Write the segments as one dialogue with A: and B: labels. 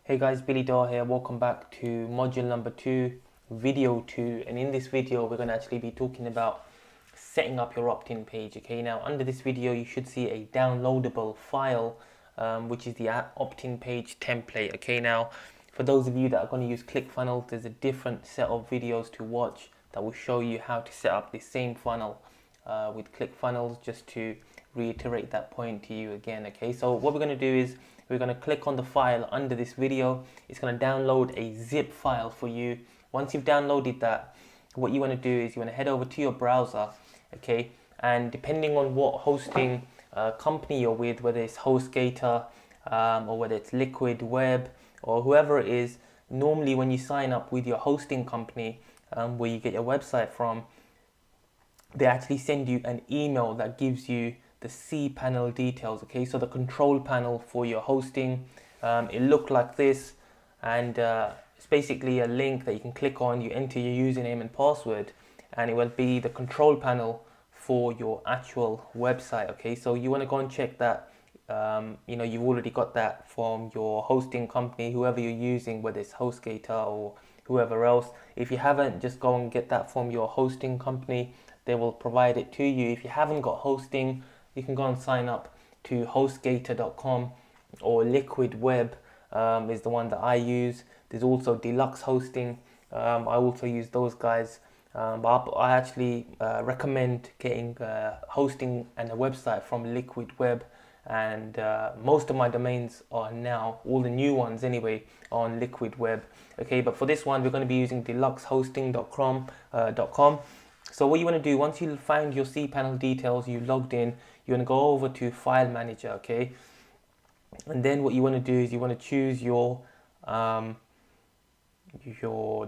A: Hey guys, Billy Daw here. Welcome back to module number 2, video 2. And in this video, we're going to actually be talking about setting up your opt-in page. Okay, now under this video, you should see a downloadable file, which is the opt-in page template. Okay, now for those of you that are going to use ClickFunnels, there's a different set of videos to watch that will show you how to set up the same funnel with ClickFunnels, just to reiterate that point to you again. Okay, so what we're going to do is we're going to click on the file under this video. It's going to download a zip file for you. Once you've downloaded that, what you want to do is you want to head over to your browser, okay, and depending on what hosting company you're with, whether it's HostGator or whether it's Liquid Web or whoever it is, normally when you sign up with your hosting company where you get your website from, they actually send you an email that gives you the cPanel details. Okay, so the control panel for your hosting, it looked like this, and it's basically a link that you can click on. You enter your username and password, and it will be the control panel for your actual website. Okay, so you want to go and check that. You've already got that from your hosting company, whoever you're using, whether it's HostGator or whoever else. If you haven't, just go and get that from your hosting company. They will provide it to you. If you haven't got hosting, you can go and sign up to HostGator.com, or Liquid Web is the one that I use. There's also Deluxe Hosting. I also use those guys. But I actually recommend getting hosting and a website from Liquid Web. And most of my domains are now, all the new ones anyway, on Liquid Web. Okay, but for this one, we're going to be using deluxehosting.com. So what you want to do, once you find your cPanel details, you logged in, you want to go over to File Manager, okay? And then what you want to do is you want to choose your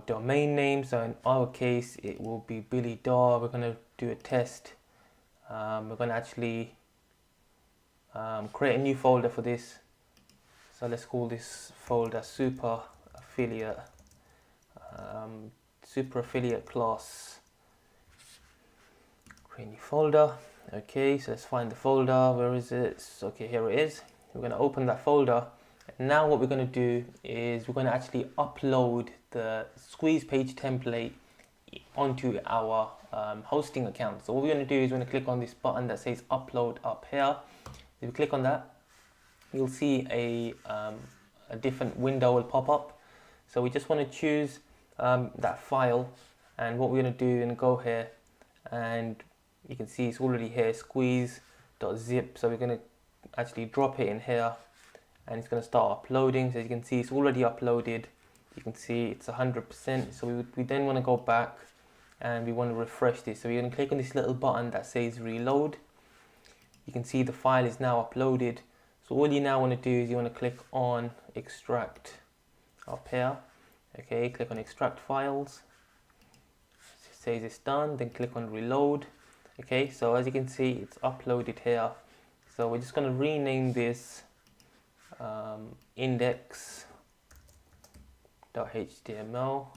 A: domain name. So in our case, it will be Billy Daw. We're going to do a test. We're going to actually create a new folder for this. So let's call this folder Super Affiliate Class. Create a new folder. Okay, so let's find the folder. Where is it? Okay, here it is. We're going to open that folder. Now what we're going to do is we're going to actually upload the squeeze page template onto our hosting account. So what we're going to do is we're going to click on this button that says upload up here. If you click on that, you'll see a different window will pop up. So we just want to choose that file, and what we're going to do is go here, and you can see it's already here, squeeze.zip. So we're going to actually drop it in here, and it's going to start uploading. So as you can see, it's already uploaded. You can see it's 100%. So we then want to go back and we want to refresh this. So we're going to click on this little button that says reload. You can see the file is now uploaded. So all you now want to do is you want to click on extract up here. Okay, click on extract files. It says it's done, then click on reload. Okay, so as you can see, it's uploaded here. So we're just going to rename this index.html.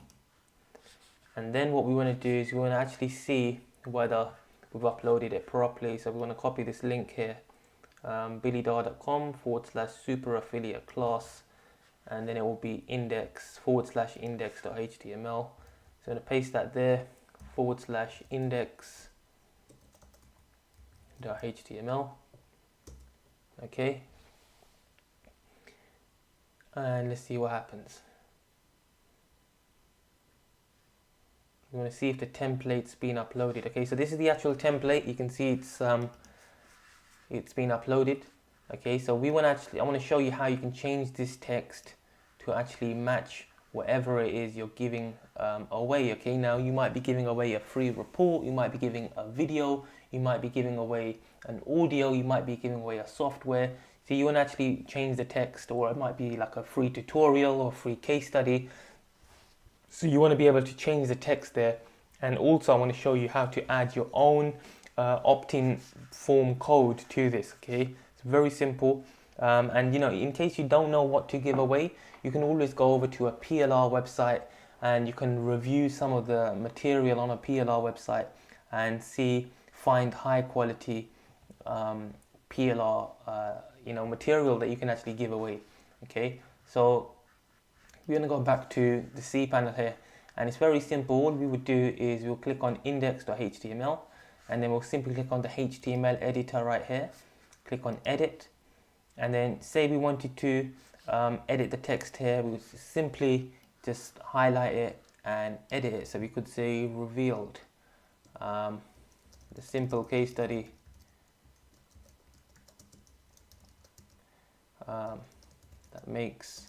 A: And then what we want to do is we want to actually see whether we've uploaded it properly. So we want to copy this link here, billydaw.com/super affiliate class, and then it will be index/index.html. So I'm going to paste that there, /index.html. Okay, and let's see what happens. You want to see if the template's been uploaded. Okay, so this is the actual template. You can see it's been uploaded. Okay, so I want to show you how you can change this text to actually match whatever it is you're giving away. Okay, now you might be giving away a free report, you might be giving a video, you might be giving away an audio, you might be giving away a software. So you want to actually change the text, or it might be like a free tutorial or free case study. So you want to be able to change the text there. And also I want to show you how to add your own opt-in form code to this. Okay, it's very simple. And in case you don't know what to give away, you can always go over to a PLR website and you can review some of the material on a PLR website and find high quality PLR material that you can actually give away. Okay, so we're going to go back to the cPanel here, and it's very simple. All we would do is we'll click on index.html, and then we'll simply click on the HTML editor right here, click on edit, and then say we wanted to edit the text here, we would simply just highlight it and edit it. So we could say revealed, the simple case study that makes,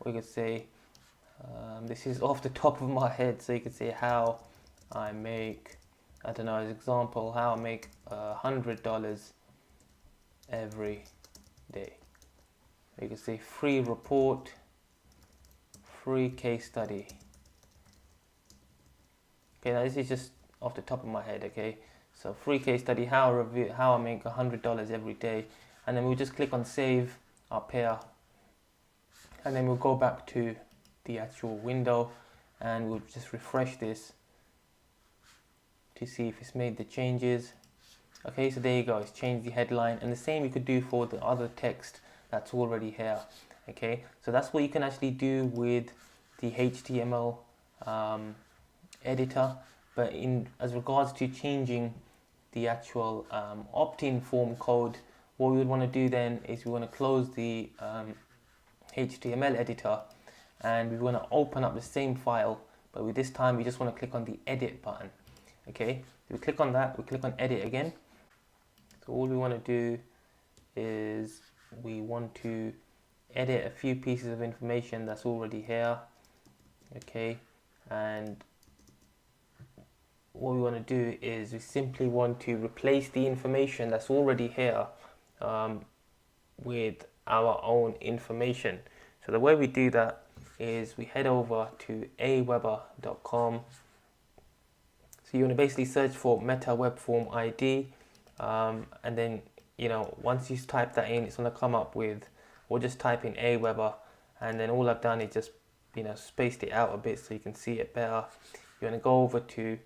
A: we could say, this is off the top of my head, so you could say how I make, I don't know, as example, how I make $100 every day. You could say free report, free case study. Okay, now this is just off the top of my head, okay? So free case study, how I make $100 every day. And then we'll just click on save up here. And then we'll go back to the actual window and we'll just refresh this to see if it's made the changes. Okay, so there you go, it's changed the headline, and the same you could do for the other text that's already here. Okay, so that's what you can actually do with the HTML editor. But as regards to changing the actual opt-in form code, what we would want to do then is we want to close the HTML editor, and we want to open up the same file, but with this time we just want to click on the edit button. Okay, so we click on that, we click on edit again. So all we want to do is we want to edit a few pieces of information that's already here. Okay, and what we want to do is we simply want to replace the information that's already here with our own information. So the way we do that is we head over to aweber.com. So you want to basically search for Meta Web Form ID, and then, you know, once you type that in, it's going to come up with, or just type in Aweber, and then all I've done is just, you know, spaced it out a bit so you can see it better. You want to go over to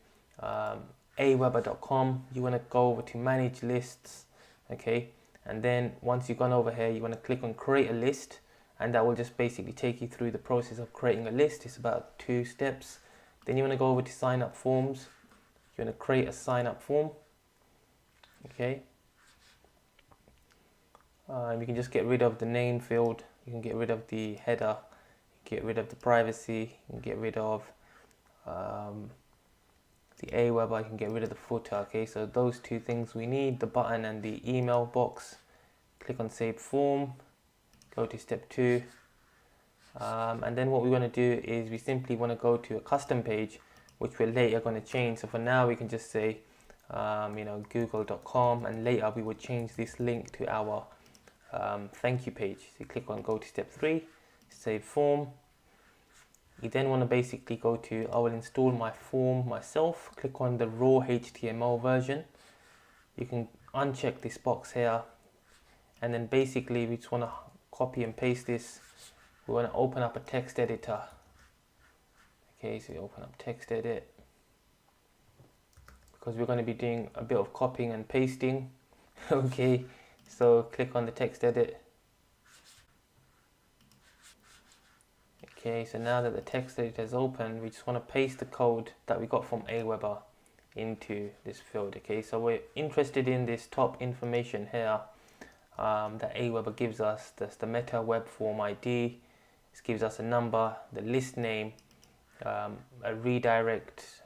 A: aweber.com. You want to go over to manage lists, okay, and then once you've gone over here, you want to click on create a list, and that will just basically take you through the process of creating a list. It's about 2 steps. Then you want to go over to sign up forms. You want to create a sign up form, okay. You can just get rid of the name field, you can get rid of the header, get rid of the privacy, you can get rid of the Aweber, you can get rid of the footer. Okay, so those 2 things we need, the button and the email box. Click on save form, go to step 2, and then what we want to do is we simply want to go to a custom page, which we're later going to change. So for now we can just say you know, google.com, and later we will change this link to our thank you page. So you click on go to step 3, save form. You then want to basically go to, I will install my form myself. Click on the raw HTML version. You can uncheck this box here, and then basically we just want to copy and paste this. We want to open up a text editor. Okay, so you open up text edit, because we're going to be doing a bit of copying and pasting. Okay, so click on the text edit. Okay, so now that the text editor is open, we just want to paste the code that we got from Aweber into this field. Okay, so we're interested in this top information here that Aweber gives us. That's the Meta Web Form ID. This gives us a number, the list name, a redirect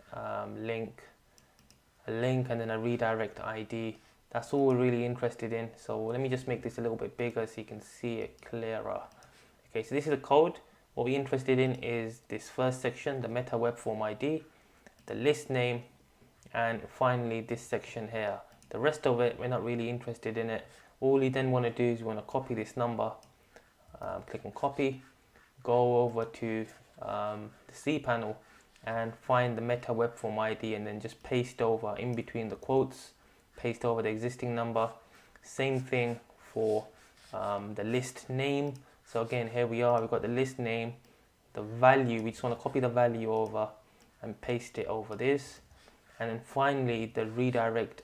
A: link, and then a redirect ID. That's all we're really interested in. So let me just make this a little bit bigger so you can see it clearer. Okay, so this is the code. What we're interested in is this first section, the Meta Web Form ID, the list name, and finally this section here. The rest of it, we're not really interested in it. All you then want to do is you want to copy this number, click on copy, go over to the cPanel and find the Meta Web Form ID, and then just paste over in between the quotes, paste over the existing number. Same thing for the list name. So again, here we are, we've got the list name, the value, we just want to copy the value over and paste it over this. And then finally, the redirect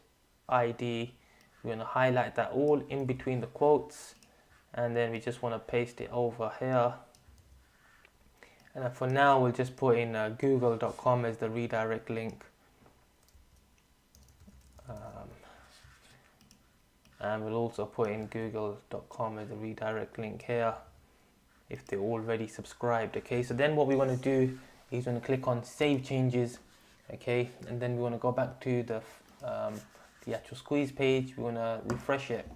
A: ID, we're going to highlight that all in between the quotes, and then we just want to paste it over here. And for now we'll just put in google.com as the redirect link, and we'll also put in google.com as a redirect link here if they're already subscribed. Okay, so then what we want to do is going to click on save changes. Okay, and then we want to go back to the actual squeeze page. We want to refresh it.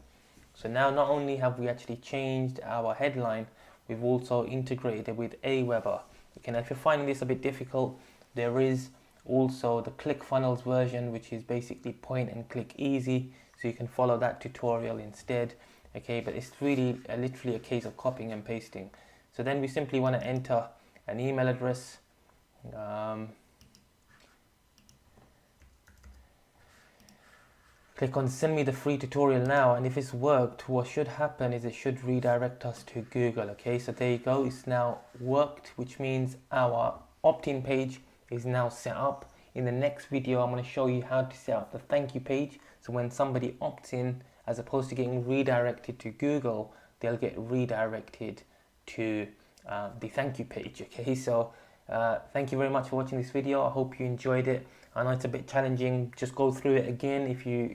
A: So now not only have we actually changed our headline, we've also integrated it with Aweber. Okay, now if you're finding this a bit difficult, there is also the ClickFunnels version, which is basically point and click easy, so you can follow that tutorial instead. Okay, but it's really literally a case of copying and pasting. So then we simply want to enter an email address. Click on send me the free tutorial now, and if it's worked, what should happen is it should redirect us to Google. Okay, so there you go, it's now worked, which means our opt-in page is now set up. In the next video I'm going to show you how to set up the thank you page, so when somebody opts in, as opposed to getting redirected to Google, they'll get redirected to the thank you page. Okay, so thank you very much for watching this video. I hope you enjoyed it. I know it's a bit challenging. Just go through it again if you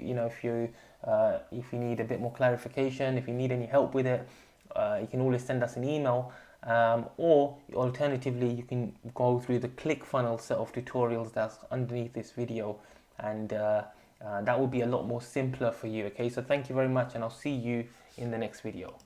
A: need a bit more clarification. If you need any help with it, you can always send us an email, or alternatively you can go through the ClickFunnels set of tutorials that's underneath this video, and that will be a lot more simpler for you. Okay, so thank you very much, and I'll see you in the next video.